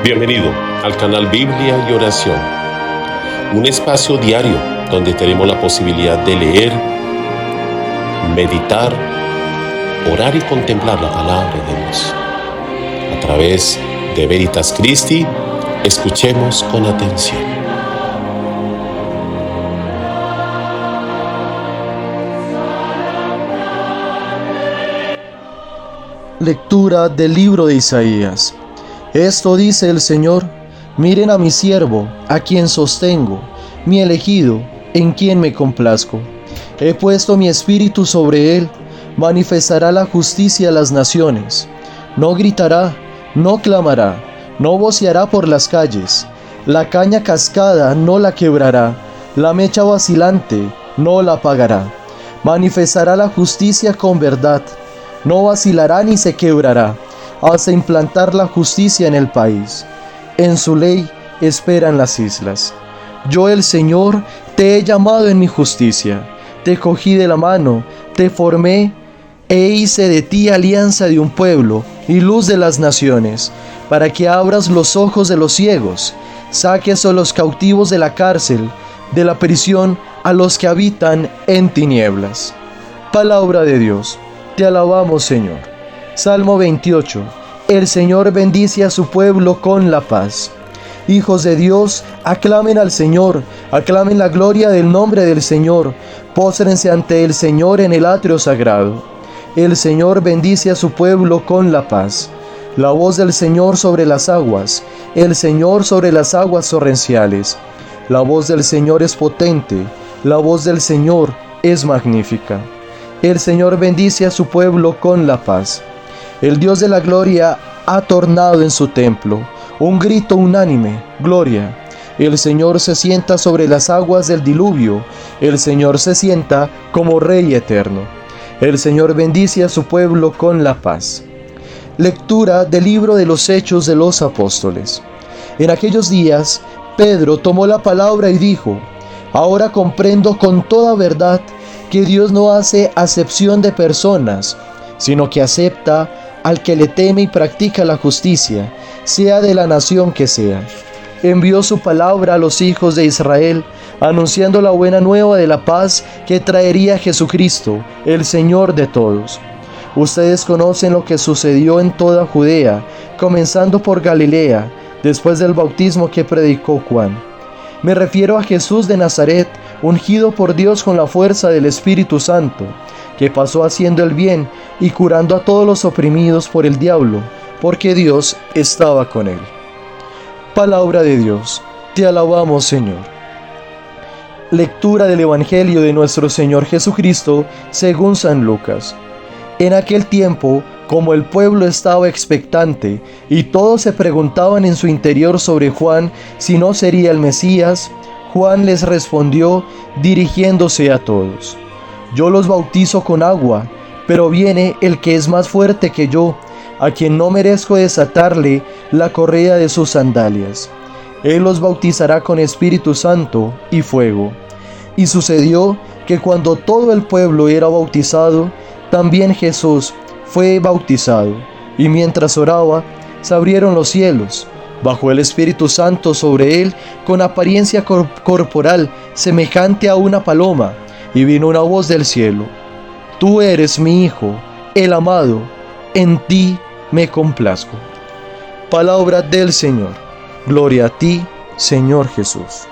Bienvenido al canal Biblia y Oración, un espacio diario donde tenemos la posibilidad de leer, meditar, orar y contemplar la palabra de Dios. A través de Veritas Christi, escuchemos con atención. Lectura del libro de Isaías. Esto dice el Señor: miren a mi siervo, a quien sostengo, mi elegido, en quien me complazco. He puesto mi espíritu sobre él, manifestará la justicia a las naciones. No gritará, no clamará, no voceará por las calles. La caña cascada no la quebrará, la mecha vacilante no la apagará. Manifestará la justicia con verdad, no vacilará ni se quebrará, hasta implantar la justicia en el país. En su ley esperan las islas. Yo, el Señor, te he llamado en mi justicia, te cogí de la mano, te formé e hice de ti alianza de un pueblo y luz de las naciones, para que abras los ojos de los ciegos, saques a los cautivos de la cárcel, de la prisión a los que habitan en tinieblas. Palabra de Dios. Te alabamos, Señor. Salmo 28. El Señor bendice a su pueblo con la paz. Hijos de Dios, aclamen al Señor, aclamen la gloria del nombre del Señor, póstrense ante el Señor en el atrio sagrado. El Señor bendice a su pueblo con la paz. La voz del Señor sobre las aguas, el Señor sobre las aguas torrenciales. La voz del Señor es potente, la voz del Señor es magnífica. El Señor bendice a su pueblo con la paz. El Dios de la gloria ha tornado en su templo un grito unánime: gloria. El Señor se sienta sobre las aguas del diluvio, el Señor se sienta como Rey eterno. El Señor bendice a su pueblo con la paz. Lectura del libro de los Hechos de los Apóstoles. En aquellos días, Pedro tomó la palabra y dijo: ahora comprendo con toda verdad que Dios no hace acepción de personas, sino que acepta al que le teme y practica la justicia, sea de la nación que sea. Envió su palabra a los hijos de Israel, anunciando la buena nueva de la paz que traería Jesucristo, el Señor de todos. Ustedes conocen lo que sucedió en toda Judea, comenzando por Galilea, después del bautismo que predicó Juan. Me refiero a Jesús de Nazaret, ungido por Dios con la fuerza del Espíritu Santo, que pasó haciendo el bien y curando a todos los oprimidos por el diablo, porque Dios estaba con él. Palabra de Dios. Te alabamos, Señor. Lectura del Evangelio de nuestro Señor Jesucristo según San Lucas. En aquel tiempo, como el pueblo estaba expectante y todos se preguntaban en su interior sobre Juan si no sería el Mesías, Juan les respondió dirigiéndose a todos: yo los bautizo con agua, pero viene el que es más fuerte que yo, a quien no merezco desatarle la correa de sus sandalias. Él los bautizará con Espíritu Santo y fuego. Y sucedió que cuando todo el pueblo era bautizado, también Jesús fue bautizado, y mientras oraba, se abrieron los cielos, bajó el Espíritu Santo sobre él con apariencia corporal semejante a una paloma, y vino una voz del cielo: tú eres mi Hijo, el amado, en ti me complazco. Palabra del Señor. Gloria a ti, Señor Jesús.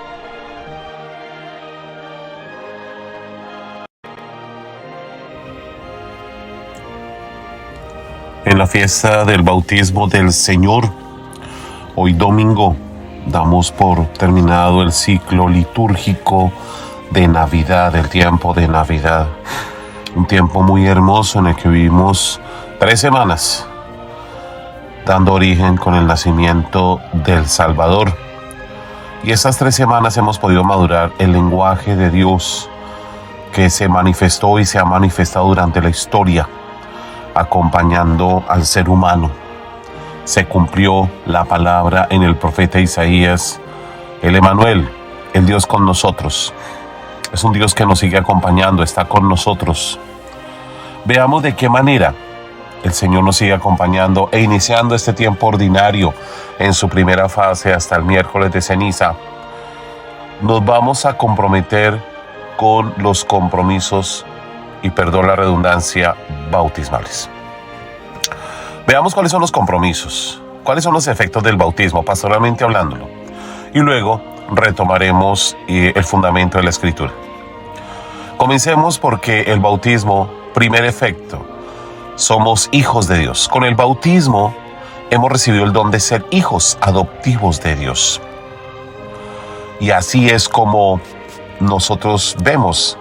En la fiesta del bautismo del Señor, hoy domingo, damos por terminado el ciclo litúrgico de Navidad, el tiempo de Navidad. Un tiempo muy hermoso en el que vivimos 3 semanas, dando origen con el nacimiento del Salvador. Y estas 3 semanas hemos podido madurar el lenguaje de Dios que se manifestó y se ha manifestado durante la historia, acompañando al ser humano. Se cumplió la palabra en el profeta Isaías, el Emmanuel, el Dios con nosotros. Es un Dios que nos sigue acompañando, está con nosotros. Veamos de qué manera el Señor nos sigue acompañando e iniciando este tiempo ordinario en su primera fase hasta el miércoles de ceniza, nos vamos a comprometer con los compromisos, y perdón la redundancia, bautismales. Veamos cuáles son los compromisos, cuáles son los efectos del bautismo, pastoralmente hablándolo, y luego retomaremos el fundamento de la Escritura. Comencemos porque el bautismo, primer efecto, somos hijos de Dios. Con el bautismo hemos recibido el don de ser hijos adoptivos de Dios. Y así es como nosotros vemos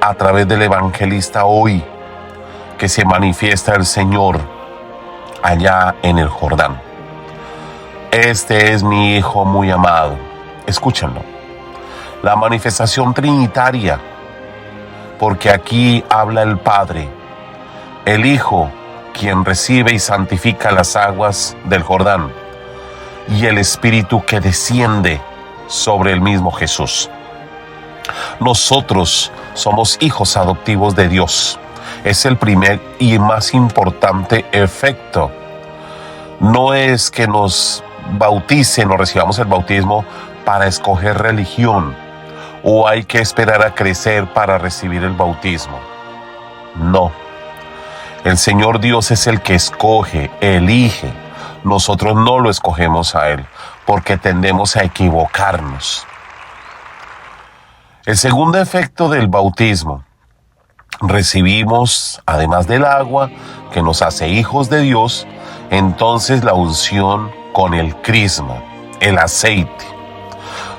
a través del evangelista hoy que se manifiesta el Señor allá en el Jordán. Este es mi Hijo muy amado. Escúchenlo. La manifestación trinitaria, porque aquí habla el Padre, el Hijo, quien recibe y santifica las aguas del Jordán, y el Espíritu que desciende sobre el mismo Jesús. Nosotros somos hijos adoptivos de Dios. Es el primer y más importante efecto. No es que nos bauticen o recibamos el bautismo para escoger religión, o hay que esperar a crecer para recibir el bautismo. No. El Señor Dios es el que escoge, elige. Nosotros no lo escogemos a Él, porque tendemos a equivocarnos. El segundo efecto del bautismo, recibimos, además del agua, que nos hace hijos de Dios, entonces la unción con el crisma, el aceite.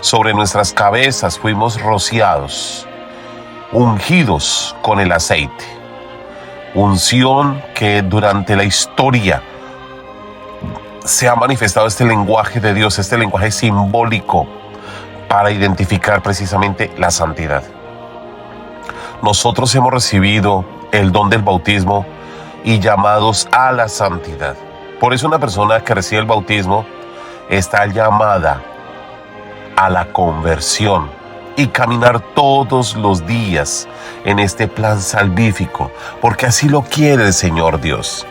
Sobre nuestras cabezas fuimos rociados, ungidos con el aceite. Unción que durante la historia se ha manifestado este lenguaje de Dios, este lenguaje simbólico para identificar precisamente la santidad. Nosotros hemos recibido el don del bautismo y llamados a la santidad. Por eso una persona que recibe el bautismo está llamada a la conversión y caminar todos los días en este plan salvífico, porque así lo quiere el Señor Dios.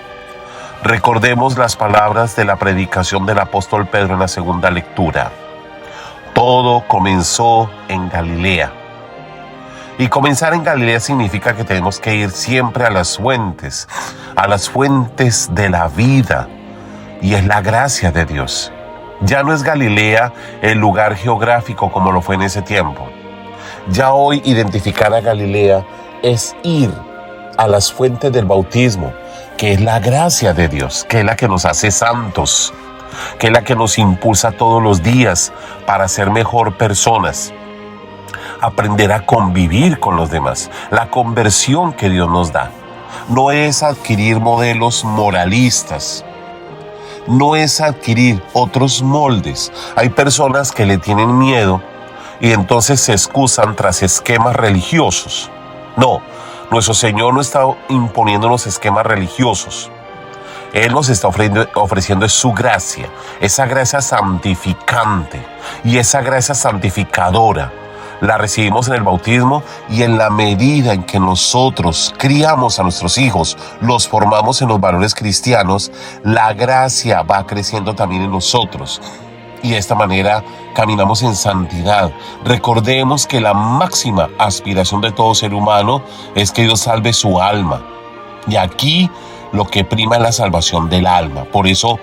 Recordemos las palabras de la predicación del apóstol Pedro en la segunda lectura. Todo comenzó en Galilea. Y comenzar en Galilea significa que tenemos que ir siempre a las fuentes de la vida, y es la gracia de Dios. Ya no es Galilea el lugar geográfico como lo fue en ese tiempo. Ya hoy identificar a Galilea es ir a las fuentes del bautismo, que es la gracia de Dios, que es la que nos hace santos, que es la que nos impulsa todos los días para ser mejor personas, aprender a convivir con los demás. La conversión que Dios nos da no es adquirir modelos moralistas, no es adquirir otros moldes. Hay personas que le tienen miedo y entonces se excusan tras esquemas religiosos. No, nuestro Señor no está imponiéndonos esquemas religiosos. Él nos está ofreciendo su gracia, esa gracia santificante y esa gracia santificadora. La recibimos en el bautismo, y en la medida en que nosotros criamos a nuestros hijos, los formamos en los valores cristianos, la gracia va creciendo también en nosotros. Y de esta manera caminamos en santidad. Recordemos que la máxima aspiración de todo ser humano es que Dios salve su alma. Y aquí lo que prima es la salvación del alma. Por eso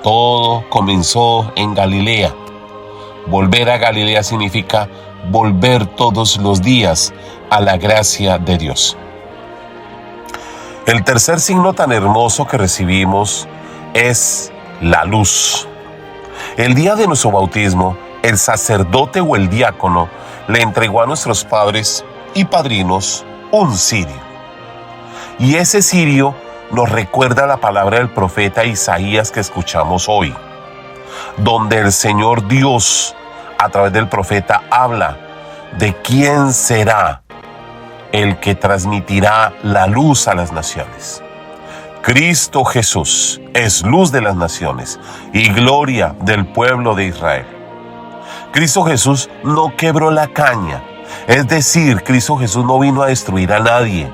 todo comenzó en Galilea. Volver a Galilea significa volver todos los días a la gracia de Dios. El tercer signo tan hermoso que recibimos es la luz. El día de nuestro bautismo, el sacerdote o el diácono le entregó a nuestros padres y padrinos un cirio. Y ese cirio nos recuerda la palabra del profeta Isaías que escuchamos hoy, donde el Señor Dios, a través del profeta, habla de quién será el que transmitirá la luz a las naciones. Cristo Jesús es luz de las naciones y gloria del pueblo de Israel. Cristo Jesús no quebró la caña, es decir, Cristo Jesús no vino a destruir a nadie.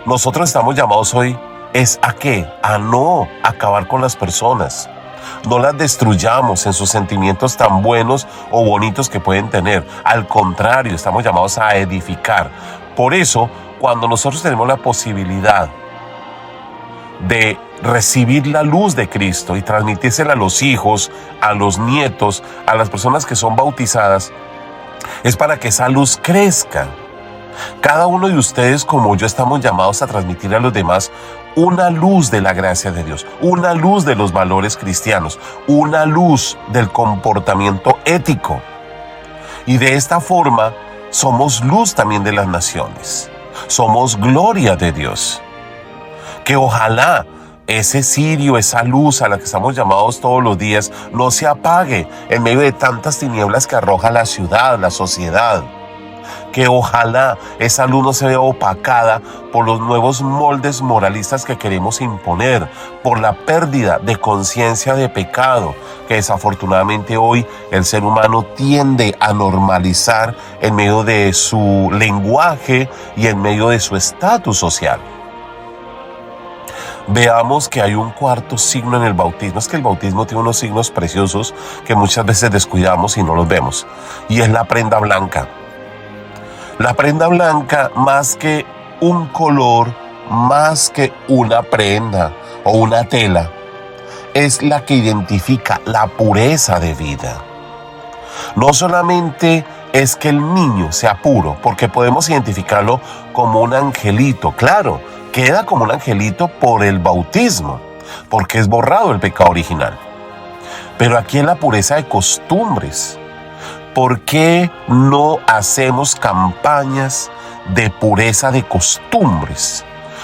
Nosotros estamos llamados hoy ¿Es a qué? A no acabar con las personas. No las destruyamos en sus sentimientos tan buenos o bonitos que pueden tener. Al contrario, estamos llamados a edificar. Por eso, cuando nosotros tenemos la posibilidad de recibir la luz de Cristo y transmitírsela a los hijos, a los nietos, a las personas que son bautizadas, es para que esa luz crezca. Cada uno de ustedes, como yo, estamos llamados a transmitir a los demás una luz de la gracia de Dios, una luz de los valores cristianos, una luz del comportamiento ético. Y de esta forma somos luz también de las naciones. Somos gloria de Dios. Que ojalá ese cirio, esa luz a la que estamos llamados todos los días, no se apague en medio de tantas tinieblas que arroja la ciudad, la sociedad. Que ojalá esa luz no se vea opacada por los nuevos moldes moralistas que queremos imponer, por la pérdida de conciencia de pecado que desafortunadamente hoy el ser humano tiende a normalizar en medio de su lenguaje y en medio de su estatus social. Veamos que hay un cuarto signo en el bautismo. Es que el bautismo tiene unos signos preciosos que muchas veces descuidamos y no los vemos. Y es la prenda blanca. La prenda blanca, más que un color, más que una prenda o una tela, es la que identifica la pureza de vida. No solamente es que el niño sea puro, porque podemos identificarlo como un angelito, claro, queda como un angelito por el bautismo, porque es borrado el pecado original. Pero aquí es la pureza de costumbres. ¿Por qué no hacemos campañas de pureza de costumbres?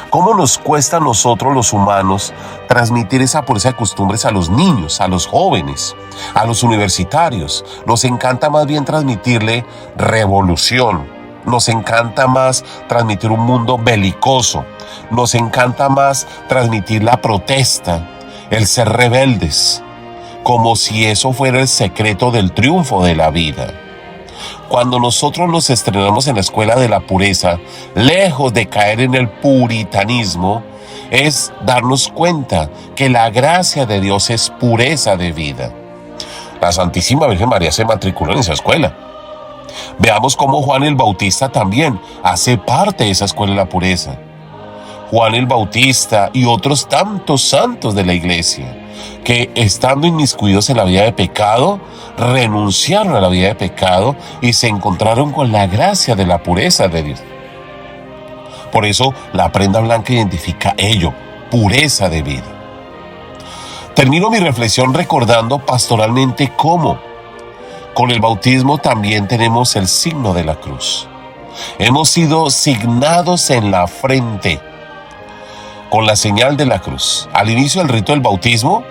¿Cómo nos cuesta a nosotros los humanos transmitir esa pureza de costumbres a los niños, a los jóvenes, a los universitarios? Nos encanta más bien transmitirle revolución. Nos encanta más transmitir un mundo belicoso. Nos encanta más transmitir la protesta, el ser rebeldes, como si eso fuera el secreto del triunfo de la vida. Cuando nosotros nos estrenamos en la escuela de la pureza, lejos de caer en el puritanismo, es darnos cuenta que la gracia de Dios es pureza de vida. La Santísima Virgen María se matriculó en esa escuela. Veamos cómo Juan el Bautista también hace parte de esa escuela de la pureza. Juan el Bautista y otros tantos santos de la iglesia que, estando inmiscuidos en la vida de pecado, renunciaron a la vida de pecado y se encontraron con la gracia de la pureza de Dios. Por eso la prenda blanca identifica ello, pureza de vida. Termino mi reflexión recordando pastoralmente cómo con el bautismo también tenemos el signo de la cruz. Hemos sido signados en la frente con la señal de la cruz. Al inicio del rito del bautismo,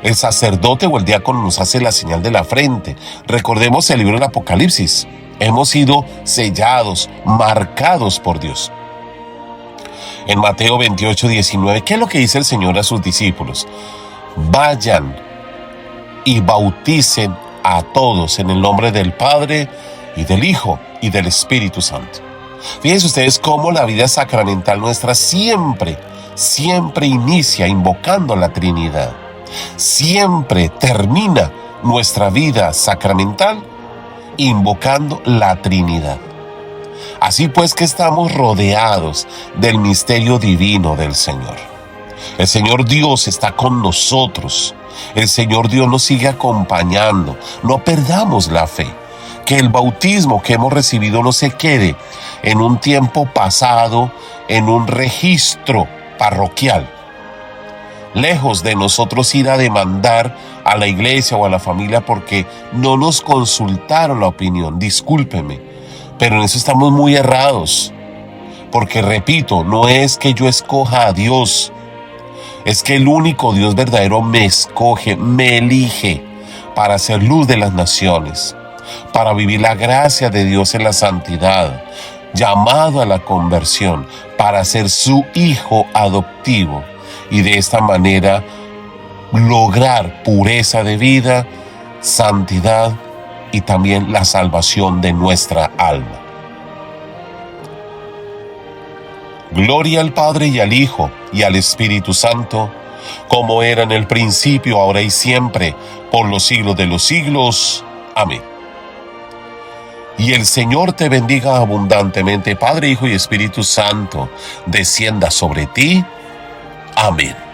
el sacerdote o el diácono nos hace la señal de la frente. Recordemos el libro del Apocalipsis. Hemos sido sellados, marcados por Dios. En Mateo 28:19, ¿qué es lo que dice el Señor a sus discípulos? Vayan y bauticen a todos en el nombre del Padre y del Hijo y del Espíritu Santo. Fíjense ustedes cómo la vida sacramental nuestra siempre inicia invocando la Trinidad. Siempre termina nuestra vida sacramental invocando la Trinidad. Así pues que estamos rodeados del misterio divino del Señor. El Señor Dios está con nosotros. El Señor Dios nos sigue acompañando. No perdamos la fe. Que el bautismo que hemos recibido no se quede en un tiempo pasado, en un registro parroquial. Lejos de nosotros ir a demandar a la iglesia o a la familia porque no nos consultaron la opinión. Discúlpeme, pero en eso estamos muy errados. Porque repito, no es que yo escoja a Dios. Es que el único Dios verdadero me escoge, me elige para hacer luz de las naciones, para vivir la gracia de Dios en la santidad, llamado a la conversión, para ser su hijo adoptivo y de esta manera lograr pureza de vida, santidad y también la salvación de nuestra alma. Gloria al Padre y al Hijo y al Espíritu Santo, como era en el principio, ahora y siempre, por los siglos de los siglos. Amén. Y el Señor te bendiga abundantemente, Padre, Hijo y Espíritu Santo, descienda sobre ti. Amén.